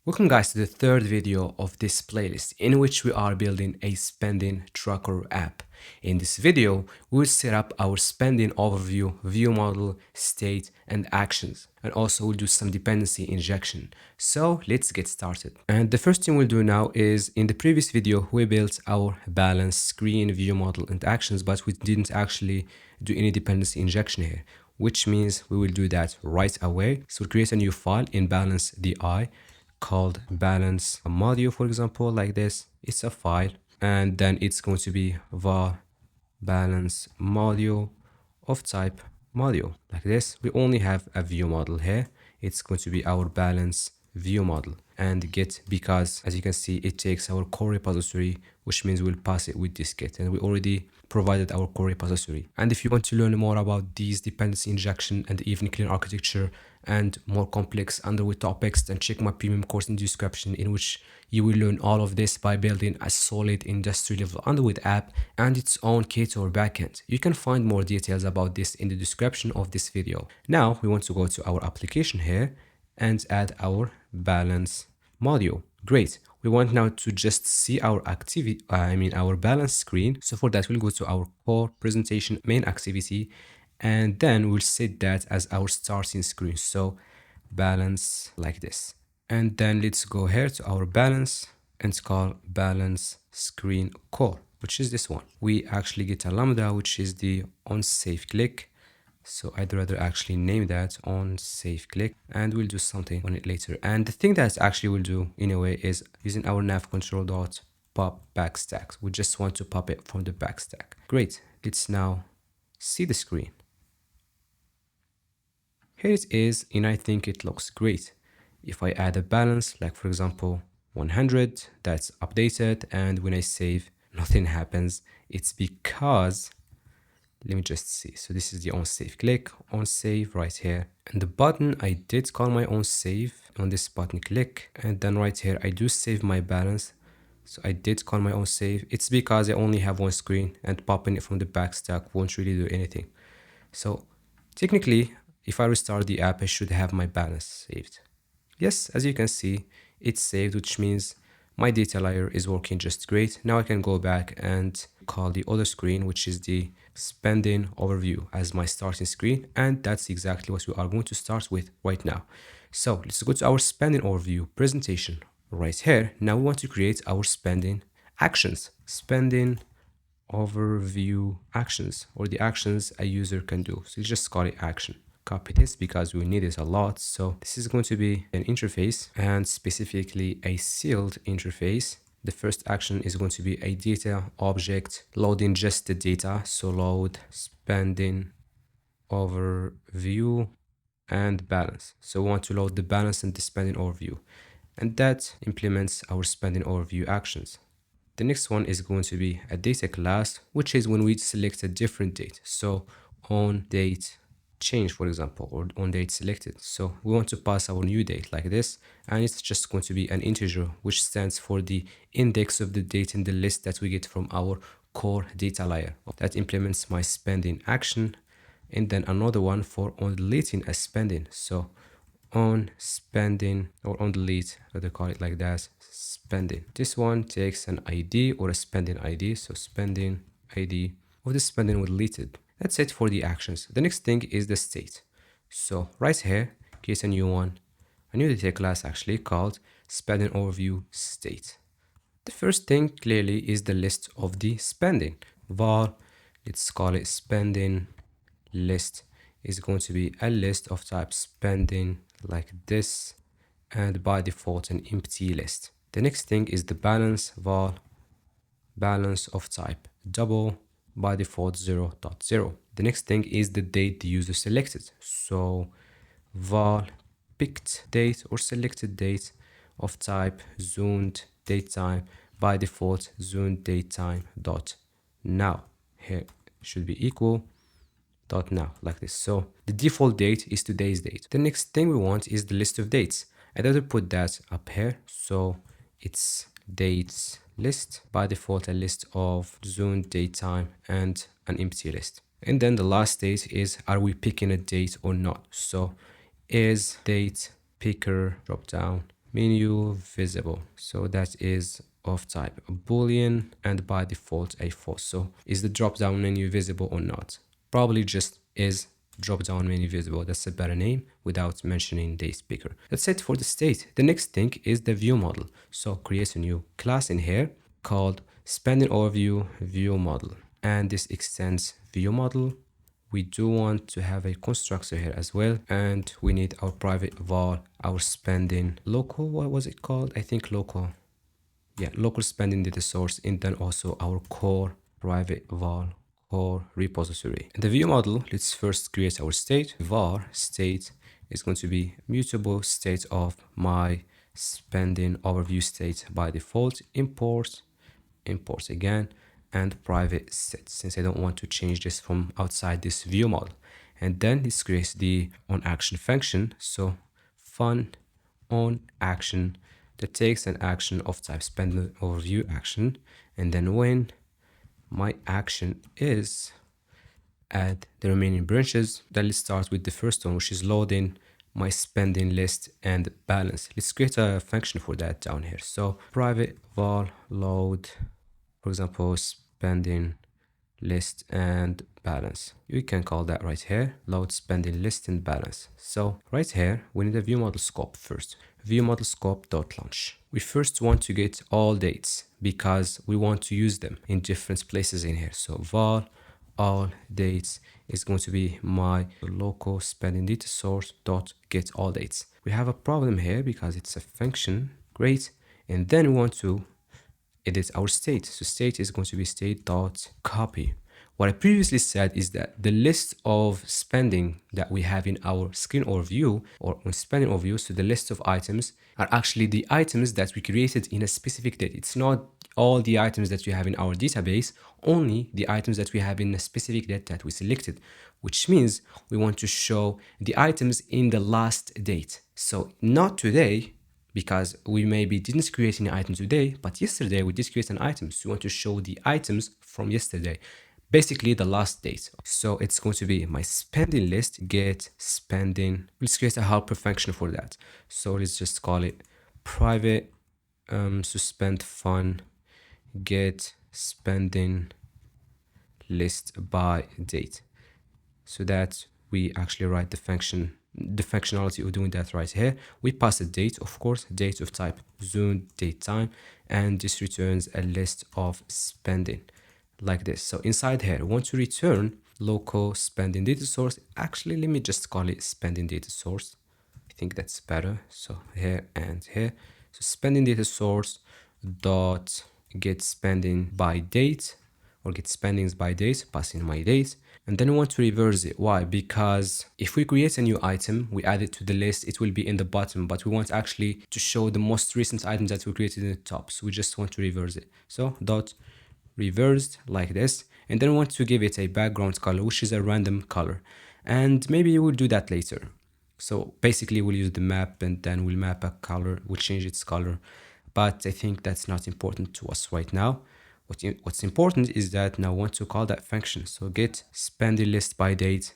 Welcome guys to the third video of this playlist in which we are building a spending tracker app. In this video, we will set up our spending overview, view model, state, and actions. And also we'll do some dependency injection. So let's get started. And the first thing we'll do now is in the previous video, we built our balance screen, view model, and actions, but we didn't actually do any dependency injection here, which means we will do that right away. So we'll create a new file in balance DI called balance module, for example, like this. It's a file, and then it's going to be var balance module of type module, like this. We only have a view model here. It's going to be our balance view model, and get, because as you can see it takes our core repository, which means we'll pass it with this get, and we already provided our core repository. And if you want to learn more about these dependency injection and even clean architecture and more complex underweight topics, then check my premium course in the description, in which you will learn all of this by building a solid industry level underweight app and its own Ktor backend. You can find more details about this in the description of this video. Now we want to go to our application here and add our balance module. Great. We want now to just see our activity, our balance screen. So for that, we'll go to our core presentation main activity, and then we'll set that as our starting screen. So balance like this. And then let's go here to our balance and call balance screen core, which is this one. We actually get a lambda, which is the on save click. So I'd rather actually name that on save click, and we'll do something on it later. And the thing that actually we'll do in a way is using our nav control dot pop backstack. We just want to pop it from the backstack. Great. Let's now see the screen. Here it is, and I think it looks great. If I add a balance, like for example 100, that's updated, and when I save, nothing happens. It's because, let me just see. So this is the on save click, on save right here. And the button, I did call my on save on this button click. And then right here, I do save my balance. So I did call my on save. It's because I only have one screen, and popping it from the backstack won't really do anything. So technically, if I restart the app, I should have my balance saved. Yes, as you can see, it's saved, which means my data layer is working just great. Now I can go back and call the other screen, which is the spending overview, as my starting screen. And that's exactly what we are going to start with right now. So let's go to our spending overview presentation right here. Now we want to create our spending actions, spending overview actions, or the actions a user can do. So just call it action. Copy this because we need it a lot. So this is going to be an interface, and specifically a sealed interface. The first action is going to be a data object loading just the data. So load spending overview and balance. So we want to load the balance and the spending overview, and that implements our spending overview actions. The next one is going to be a data class, which is when we select a different date. So on date change, for example, or on date selected. So we want to pass our new date like this, and it's just going to be an integer, which stands for the index of the date in the list that we get from our core data layer. That implements my spending action. And then another one for on deleting a spending. So on spending, or on delete, rather call it like that, spending. This one takes an ID or a spending ID. So spending ID of the spending with deleted. That's it for the actions. The next thing is the state. So right here, create a new one, a new data class actually called spending overview state. The first thing clearly is the list of the spending. Var, let's call it spending list, is going to be a list of type spending like this, and by default an empty list. The next thing is the balance. Var balance of type double, by default 0.0. The next thing is the date the user selected. So var picked date or selected date of type zoomed datetime, by default zoomed datetime dot now. Here should be equal dot now, like this. So the default date is today's date. The next thing we want is the list of dates. I'd rather put that up here. So it's dates list, by default a list of zoomed datetime and an empty list. And then the last state is, are we picking a date or not? So is date picker drop down menu visible. So that is of type boolean and by default a false. So is the drop down menu visible or not? Probably just is drop down menu visible. That's a better name without mentioning the speaker. That's it for the state. The next thing is the view model. So create a new class in here called spending overview view model, and this extends view model. We do want to have a constructor here as well, and we need our private var, our spending local, what was it called? I think local, yeah, local spending data source, and then also our core private var core repository. In the view model, let's first create our state. Var state is going to be mutable state of my spending overview state by default, import again, and private set, since I don't want to change this from outside this view model. And then this creates the on action function. So fun on action that takes an action of type spend overview action, and then when my action is add the remaining branches, then let's start with the first one, which is loading my spending list and balance. Let's create a function for that down here. So private var load, for example, spending list and balance. You can call that right here, load spending list and balance. So right here, we need a view model scope first. View model scope dot launch. We first want to get all dates because we want to use them in different places in here. So var all dates is going to be my local spending data source dot get all dates. We have a problem here because it's a function. Great. And then we want to edit our state. So state is going to be state dot copy. What I previously said is that the list of spending that we have in our screen overview or on spending overview, so the list of items are actually the items that we created in a specific date. It's not all the items that we have in our database, only the items that we have in a specific date that we selected, which means we want to show the items in the last date. So not today, because we maybe didn't create any item today, but yesterday we did create an item. So we want to show the items from yesterday, basically the last date. So it's going to be my spending list get spending. Let's create a helper function for that. So let's just call it private suspend fun get spending list by date, so that we actually write the function, the functionality of doing that right here. We pass a date, of course, date of type zone date time, and this returns a list of spending like this. So inside here, we want to return local spending data source. Actually, let me just call it spending data source. I think that's better. So here and here. So spending data source dot get spending by date, or get spendings by date, passing my date. And then we want to reverse it. Why? Because if we create a new item, we add it to the list, it will be in the bottom, but we want actually to show the most recent items that we created in the top. So we just want to reverse it. So dot reversed like this. And then we want to give it a background color, which is a random color. And maybe we'll do that later. So basically we'll use the map and then we'll map a color, we'll change its color. But I think that's not important to us right now. What's important is that now I want to call that function. So get spending list by date,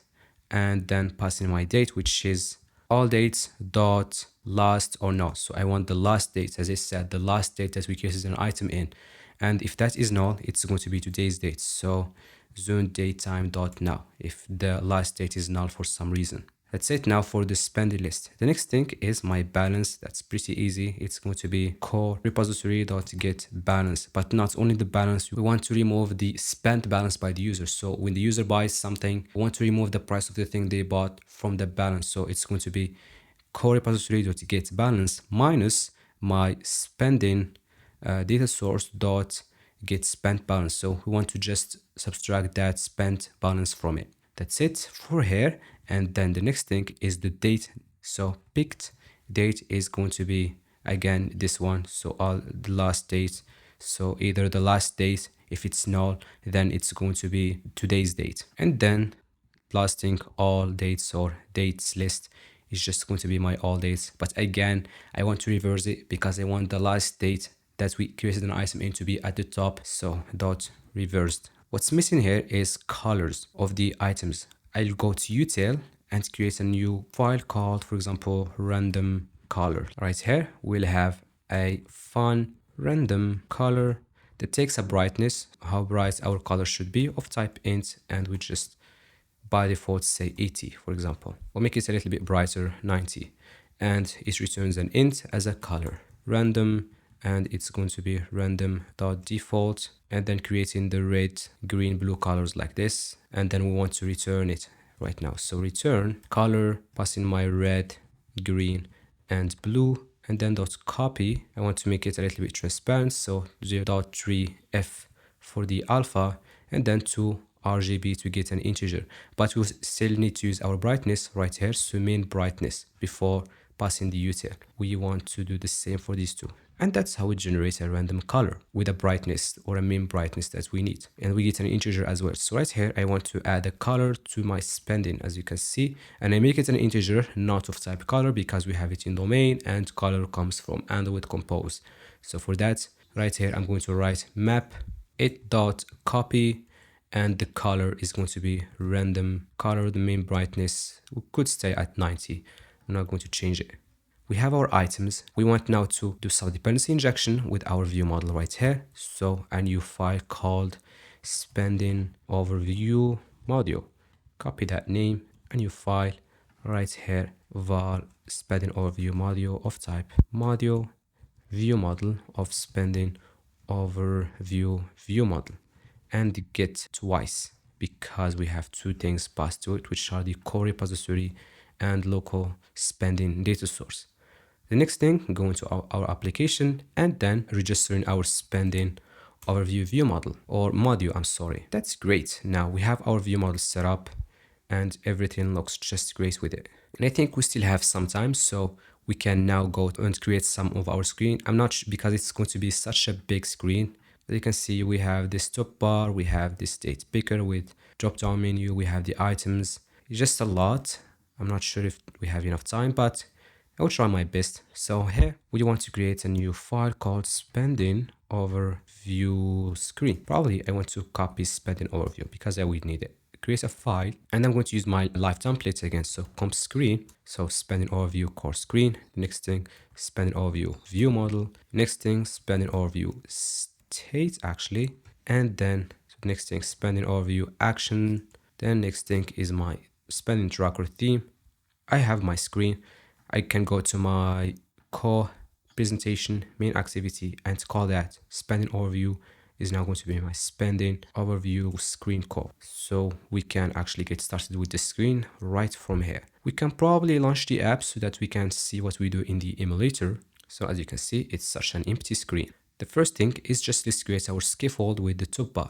and then pass in my date, which is all dates dot last or not. So I want the last date, as I said, the last date that we created an item in. And if that is null, it's going to be today's date. So zone date time dot now if the last date is null for some reason. That's it now for the spending list. The next thing is my balance. That's pretty easy. It's going to be core repository.get balance, but not only the balance. We want to remove the spent balance by the user. So when the user buys something, we want to remove the price of the thing they bought from the balance. So it's going to be core repository.get balance minus my spending data source dot get spent balance. So we want to just subtract that spent balance from it. That's it for here. And then the next thing is the date. So picked date is going to be again this one. So all the last date. So either the last date, if it's null, then it's going to be today's date. And then last thing, all dates or dates list is just going to be my all dates. But again, I want to reverse it because I want the last date that we created an item in to be at the top. So dot reversed. What's missing here is colors of the items. I'll go to util and create a new file called, for example, random color. Right here, we'll have a fun random color that takes a brightness, how bright our color should be, of type int, and we just by default say 80, for example. We'll make it a little bit brighter, 90. And it returns an int as a color, random, and it's going to be random.default, and then creating the red, green, blue colors like this. And then we want to return it right now. So return color, passing my red, green, and blue, and then dot copy. I want to make it a little bit transparent, so 0.3f for the alpha, and then 2 RGB to get an integer. But we still need to use our brightness right here, so main brightness before passing the util. We want to do the same for these two. And that's how we generate a random color with a brightness or a main brightness that we need. And we get an integer as well. So right here, I want to add a color to my spending, as you can see, and I make it an integer, not of type color, because we have it in domain and color comes from Android compose. So for that, right here, I'm going to write map it.copy, and the color is going to be random color. The main brightness could stay at 90. I'm not going to change it. We have our items. We want now to do some dependency injection with our view model right here. So a new file called spending overview module. Copy that name, a new file right here, var spending overview module of type module, view model of spending overview view model, and get twice because we have two things passed to it, which are the core repository and local spending data source. The next thing, go into our application and then registering our spending overview view model or module, I'm sorry. That's great. Now we have our view model set up and everything looks just great with it. And I think we still have some time, so we can now go and create some of our screen. I'm not because it's going to be such a big screen. As you can see, we have this top bar, we have this date picker with drop down menu, we have the items. It's just a lot. I'm not sure if we have enough time, but I'll try my best. So here we want to create a new file called spending overview screen. Probably I want to copy spending overview because I will need it. Create a file, and I'm going to use my live templates again. So comp screen, so spending overview core screen. Next thing, spending overview view model. Next thing, spending overview state actually, and then next thing, spending overview action. Then next thing is my spending tracker theme. I have my screen. I can go to my core presentation main activity and call that spending overview is now going to be my spending overview screen core. So we can actually get started with the screen right from here. We can probably launch the app so that we can see what we do in the emulator. So as you can see, it's such an empty screen. The first thing is just let's create our scaffold with the top bar.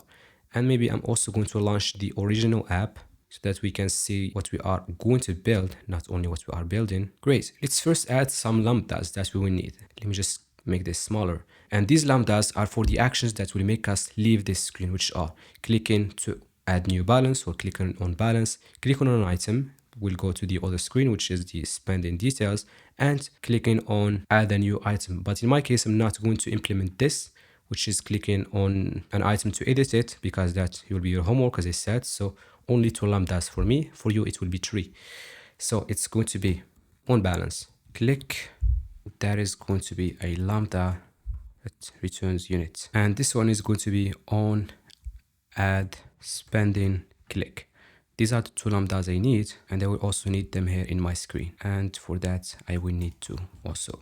And maybe I'm also going to launch the original app so that we can see what we are going to build, not only what we are building. Great. Let's first add some lambdas that we will need. Let me just make this smaller. And these lambdas are for the actions that will make us leave this screen, which are clicking to add new balance or clicking on balance, clicking on an item, we'll go to the other screen, which is the spending details, and clicking on add a new item. But in my case, I'm not going to implement this, which is clicking on an item to edit it, because that will be your homework, as I said. So only 2 lambdas for me. For you, it will be 3. So it's going to be on balance, click. That is going to be a lambda that returns unit. And this one is going to be on add spending click. These are the 2 lambdas I need, and I will also need them here in my screen. And for that, I will need to also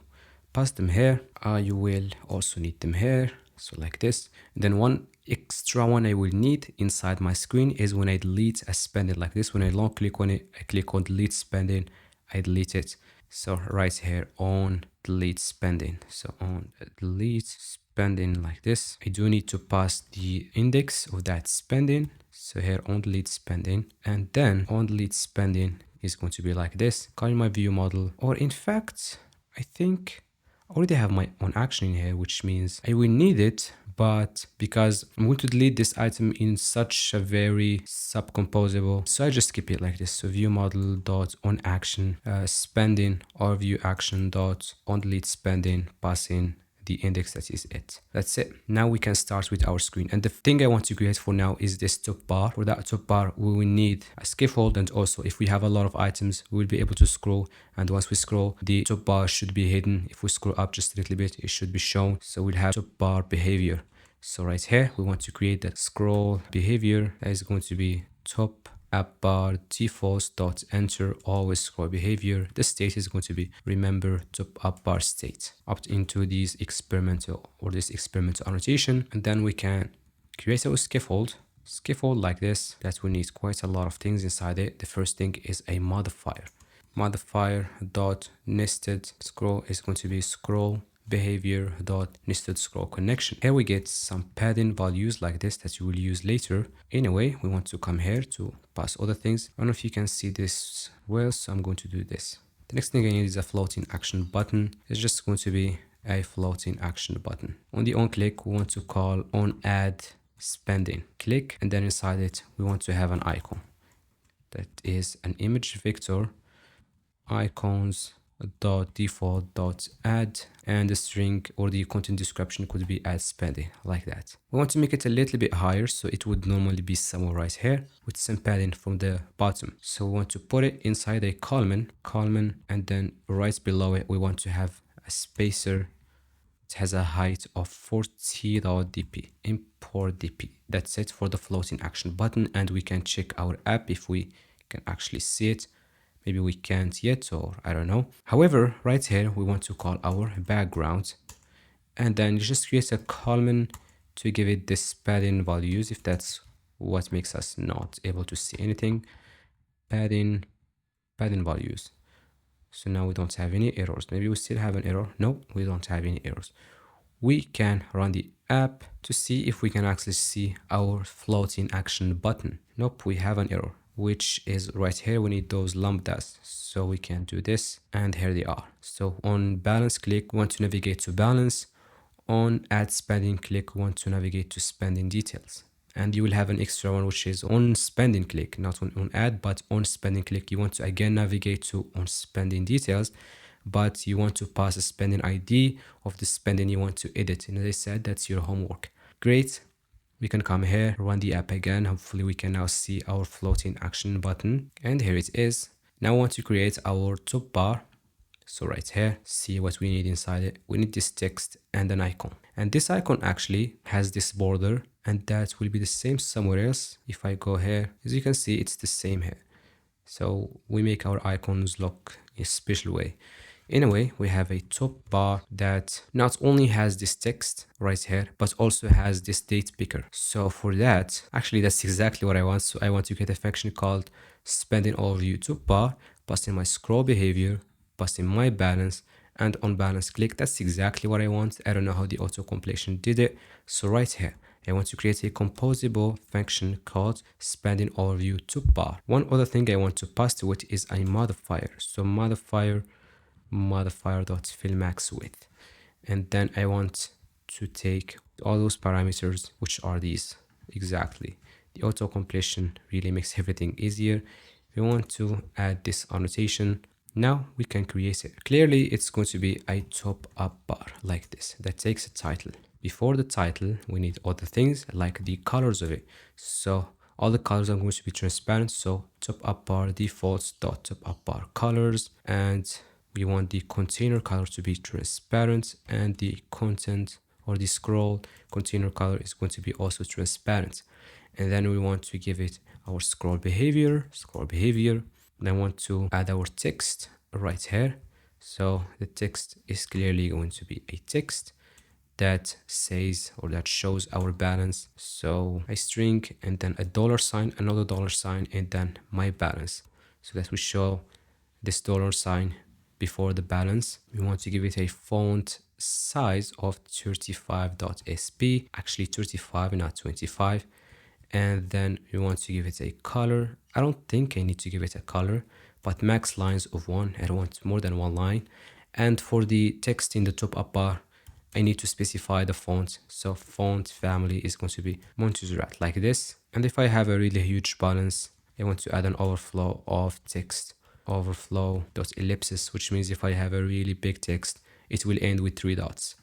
pass them here. I will also need them here. So like this. And then one extra one I will need inside my screen is when I delete a spending like this. When I long click on it, I click on delete spending, I delete it. So right here on delete spending. So on delete spending like this. I do need to pass the index of that spending. So here on delete spending, and then on delete spending is going to be like this. Calling my view model, or in fact, I think I already have my own action in here, which means I will need it, but because I'm going to delete this item in such a very subcomposable, so I just keep it like this. So view model dot on action spending or view action dot on delete spending, passing the index, that is it. That's it. Now we can start with our screen. And the thing I want to create for now is this top bar. For that top bar, we will need a scaffold, and also if we have a lot of items, we will be able to scroll. And once we scroll, the top bar should be hidden. If we scroll up just a little bit, it should be shown. So we'll have top bar behavior. So right here, we want to create that scroll behavior. That is going to be top app bar defaults dot enter always scroll behavior. The state is going to be remember top app bar state. Opt into these experimental or this experimental annotation, and then we can create our scaffold like this. That will need quite a lot of things inside it. The first thing is a modifier dot nested scroll is going to be scroll behavior dot nested scroll connection. Here we get some padding values like this that you will use later. Anyway, we want to come here to pass other things. I don't know if you can see this well, so I'm going to do this. The next thing I need is a floating action button. It's just going to be a floating action button. On the on click, we want to call on add spending. Click, and then inside it we want to have an icon that is an image vector icons dot default dot add, and the string or the content description could be add spending, like that. We want to make it a little bit higher, so it would normally be somewhere right here with some padding from the bottom. So we want to put it inside a column, and then right below it we want to have a spacer. It has a height of 40.dp. Import dp. That's it for the floating action button, and we can check our app if we can actually see it. Maybe we can't yet, or I don't know. However, right here, we want to call our background, and then just create a column to give it this padding values, if that's what makes us not able to see anything. Padding values. So now we don't have any errors. Maybe we still have an error. No, we don't have any errors. We can run the app to see if we can actually see our floating action button. Nope, we have an error, which is right here. We need those lambdas, so we can do this, and here they are. So on balance click, we want to navigate to balance. On add spending click, we want to navigate to spending details, and you will have an extra one, which is on spending click, not on add, but on spending click. You want to again navigate to on spending details, but you want to pass a spending ID of the spending you want to edit, and as I said, that's your homework. Great. We can come here, run the app again. Hopefully we can now see our floating action button, and here it is. Now we want to create our top bar. So right here, see what we need inside it. We need this text and an icon, and this icon actually has this border, and that will be the same somewhere else. If I go here, as you can see, it's the same here. So we make our icons look in a special way. Anyway, we have a top bar that not only has this text right here, but also has this date picker. So for that, actually that's exactly what I want. So I want to create a function called spending overview top bar, passing my scroll behavior, passing my balance, and on balance click. That's exactly what I want. I don't know how the auto completion did it. So right here, I want to create a composable function called spending overview top bar. One other thing I want to pass to it is a modifier. So modifier.fillMaxWidth, and then I want to take all those parameters, which are these exactly. The auto completion really makes everything easier. We want to add this annotation. Now we can create it. Clearly it's going to be a top up bar like this that takes a title. Before the title, we need other things like the colors of it. So all the colors are going to be transparent. So top up bar defaults dot top up bar colors, and we want the container color to be transparent, and the content or the scroll container color is going to be also transparent. And then we want to give it our scroll behavior. And I want to add our text right here. So the text is clearly going to be a text that says or that shows our balance. So a string, and then a $sign, another $sign, and then my balance. So that we show this $sign before the balance. We want to give it a font size of 35.sp, actually 35 not 25, and then we want to give it a color. I don't think I need to give it a color, but max lines of 1. I don't want more than 1 line. And for the text in the top up bar, I need to specify the font. So font family is going to be Montserrat like this. And if I have a really huge balance, I want to add an overflow of text, overflow.ellipsis, which means if I have a really big text, it will end with 3 dots.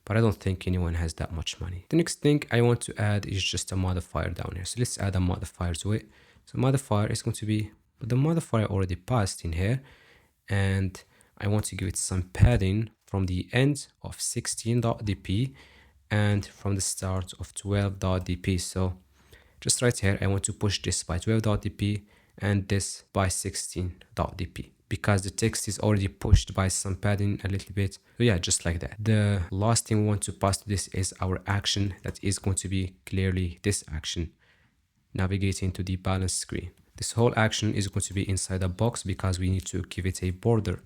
but I don't think anyone has that much money. The next thing I want to add is just a modifier down here. So let's add a modifier to it. So modifier is going to be, the modifier already passed in here, and I want to give it some padding from the end of 16.dp and from the start of 12.dp. So just right here, I want to push this by 12.dp and this by 16.dp because the text is already pushed by some padding a little bit. So yeah, just like that. The last thing we want to pass to this is our action that is going to be clearly this action, navigating to the balance screen. This whole action is going to be inside a box because we need to give it a border.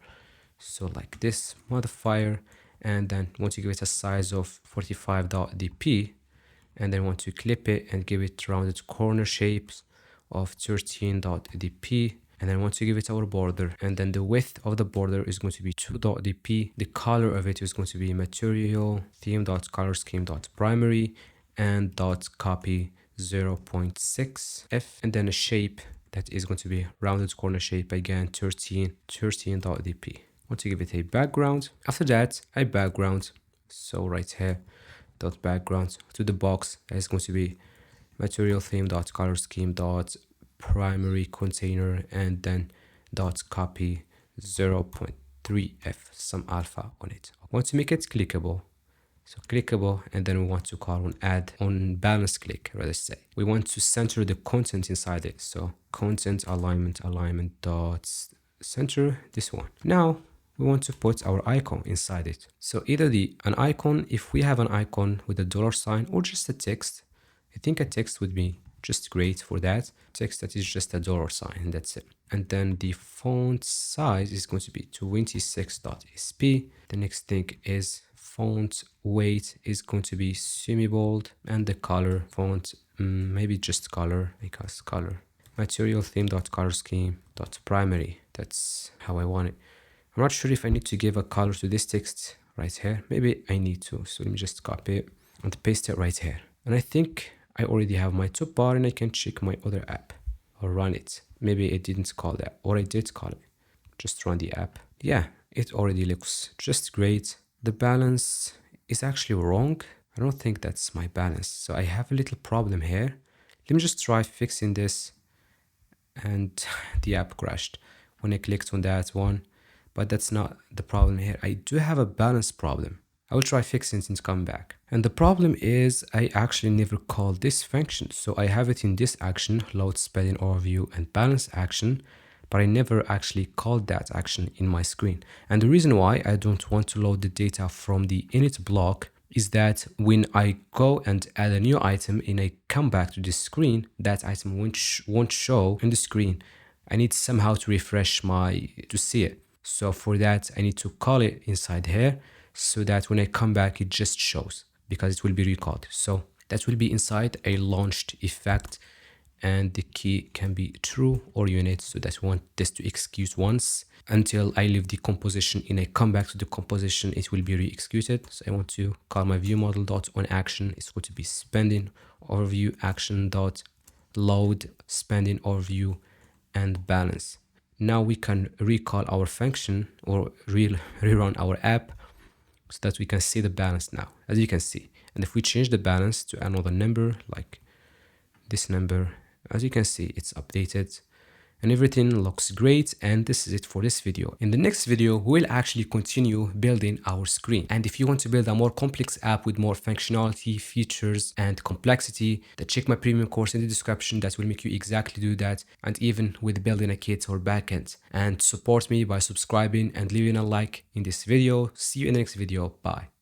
So like this modifier, and then want to give it a size of 45.dp, and then want to clip it and give it rounded corner shapes of 13.dp, and then want to give it our border, and then the width of the border is going to be 2.dp. The color of it is going to be material theme.colorscheme.primary and .copy 0.6f, and then a shape that is going to be rounded corner shape again 13.dp. Want to give it a background. After that, a background. So right here, dot background to the box that is going to be material theme.colorscheme.primary container, and then .copy 0.3f, some alpha on it. I want to make it clickable. So clickable, and then we want to call on add on balance click, rather say. We want to center the content inside it. So content alignment dot center this one. Now we want to put our icon inside it. So either an icon, if we have an icon with a $sign, or just a text. I think a text would be just great for that. Text that is just a $sign, and that's it. And then the font size is going to be 26.sp. The next thing is font weight is going to be semi-bold, and the color font, maybe just color, because color. Material theme.colorscheme.primary. That's how I want it. I'm not sure if I need to give a color to this text right here. Maybe I need to. So let me just copy it and paste it right here. And I think I already have my top bar, and I can check my other app or run it. Maybe it didn't call that, or I did call it. Just run the app. Yeah, it already looks just great. The balance is actually wrong. I don't think that's my balance. So I have a little problem here. Let me just try fixing this. And the app crashed when I clicked on that one. But that's not the problem here. I do have a balance problem. I will try fixing it and come back. And the problem is I actually never called this function. So I have it in this action, load spelling overview and balance action, but I never actually called that action in my screen. And the reason why I don't want to load the data from the init block is that when I go and add a new item and I come back to this screen, that item won't show on the screen. I need somehow to refresh to see it. So for that, I need to call it inside here so that when I come back, it just shows because it will be recalled. So that will be inside a launched effect, and the key can be true or unit. So that we want this to execute once until I leave the composition and I come back to the composition, it will be re-executed. So I want to call my view model dot on action. It's going to be spending overview action dot load spending overview and balance. Now we can recall our function or rerun our app so that we can see the balance now, as you can see. And if we change the balance to another number, like this number, as you can see, it's updated and everything looks great. And this is it for this video. In the next video, we'll actually continue building our screen. And if you want to build a more complex app with more functionality, features, and complexity, then check my premium course in the description that will make you exactly do that. And even with building a Ktor backend. And support me by subscribing and leaving a like in this video. See you in the next video. Bye.